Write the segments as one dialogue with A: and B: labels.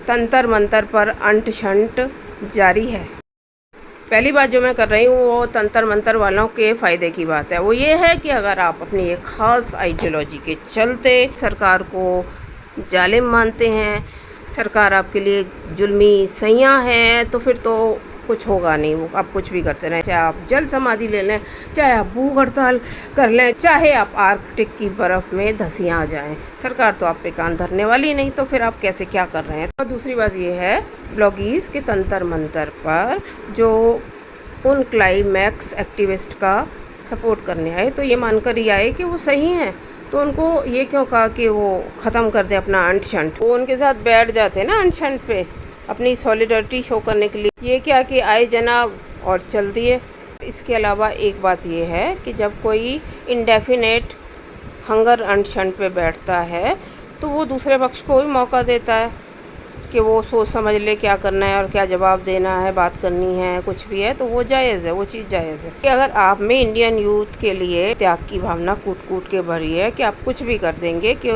A: तंतर मंतर पर अंट शंट जारी है। पहली बात जो मैं कर रही हूँ वो तंतर मंतर वालों के फ़ायदे की बात है। वो ये है कि अगर आप अपनी एक ख़ास आइडियोलॉजी के चलते सरकार को जालिम मानते हैं, सरकार आपके लिए जुल्मी सैयां है, तो फिर तो कुछ होगा नहीं। वो आप कुछ भी करते रहें, चाहे आप जल समाधि ले लें, चाहे आप भूख हड़ताल कर लें, चाहे आप आर्कटिक की बर्फ़ में धंसियाँ आ जाएं, सरकार तो आप पे कान धरने वाली नहीं। तो फिर आप कैसे क्या कर रहे हैं। और दूसरी बात ये है ब्लॉगीज़ के तंतर मंतर पर जो उन क्लाइमैक्स एक्टिविस्ट का सपोर्ट करने आए, तो ये मानकर ही आए कि वो सही हैं, तो उनको ये क्यों कहा कि वो ख़त्म कर दें अपना अंट शंट। वो उनके साथ बैठ जाते हैं ना अंट शंट पे अपनी सॉलिडरिटी शो करने के लिए। ये क्या कि आए जनाब और चल दिए। इसके अलावा एक बात ये है कि जब कोई इंडेफिनेट हंगर अंट शंट पे बैठता है तो वो दूसरे पक्ष को भी मौका देता है कि वो सोच समझ ले क्या करना है और क्या जवाब देना है, बात करनी है, कुछ भी है, तो वो जायज़ है, वो चीज़ जायज़ है। कि अगर आप में इंडियन यूथ के लिए त्याग की भावना कूट कूट के भरी है कि आप कुछ भी कर देंगे कि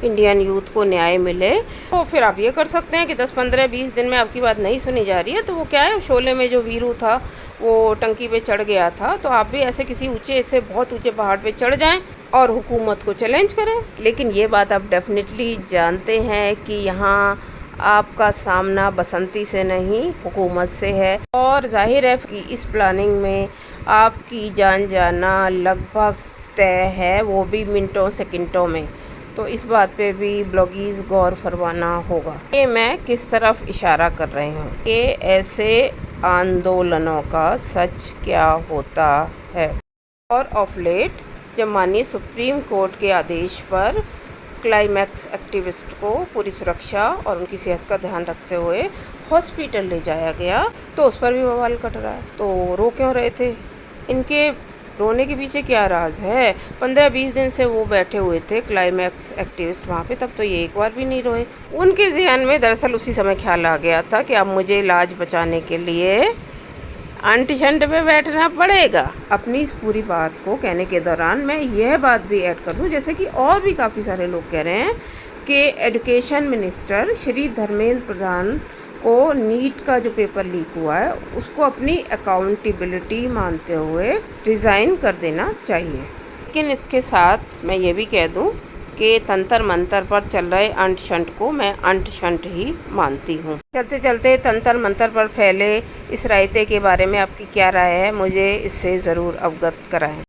A: इंडियन यूथ को न्याय मिले, तो फिर आप ये कर सकते हैं कि 10, 15, 20 दिन में आपकी बात नहीं सुनी जा रही है, तो वो क्या है, शोले में जो वीरू था वो टंकी पे चढ़ गया था, तो आप भी ऐसे किसी ऊँचे से बहुत ऊँचे पहाड़ पे चढ़ जाएं और हुकूमत को चैलेंज करें। लेकिन ये बात आप डेफिनेटली जानते हैं कि यहाँ आपका सामना बसंती से नहीं हुकूमत से है, और जाहिर है कि इस प्लानिंग में आपकी जान जाना लगभग तय है, वो भी मिनटों सेकंडों में। तो इस बात पे भी ब्लॉगीज़ गौर फरमाना होगा। ये मैं किस तरफ इशारा कर रही हूँ कि ऐसे आंदोलनों का सच क्या होता है। और ऑफ लेट जब माननीय सुप्रीम कोर्ट के आदेश पर क्लाइमैक्स एक्टिविस्ट को पूरी सुरक्षा और उनकी सेहत का ध्यान रखते हुए हॉस्पिटल ले जाया गया, तो उस पर भी बवाल कट रहा है। तो रो क्यों रहे थे? इनके रोने के पीछे क्या राज है? 15-20 दिन से वो बैठे हुए थे क्लाइमैक्स एक्टिविस्ट वहाँ पे, तब तो ये एक बार भी नहीं रोए। उनके ज़हन में दरअसल उसी समय ख्याल आ गया था कि अब मुझे इलाज बचाने के लिए अंट शंट पे बैठना पड़ेगा। अपनी इस पूरी बात को कहने के दौरान मैं यह बात भी ऐड कर दूं, जैसे कि और भी काफ़ी सारे लोग कह रहे हैं कि एजुकेशन मिनिस्टर श्री धर्मेंद्र प्रधान को नीट का जो पेपर लीक हुआ है उसको अपनी अकाउंटेबिलिटी मानते हुए रिज़ाइन कर देना चाहिए। लेकिन इसके साथ मैं ये भी कह दूं कि तंतर मंतर पर चल रहे अंट शंट को मैं अंट शंट ही मानती हूँ। चलते चलते तंतर मंतर पर फैले इस रायते के बारे में आपकी क्या राय है, मुझे इससे ज़रूर अवगत कराएं।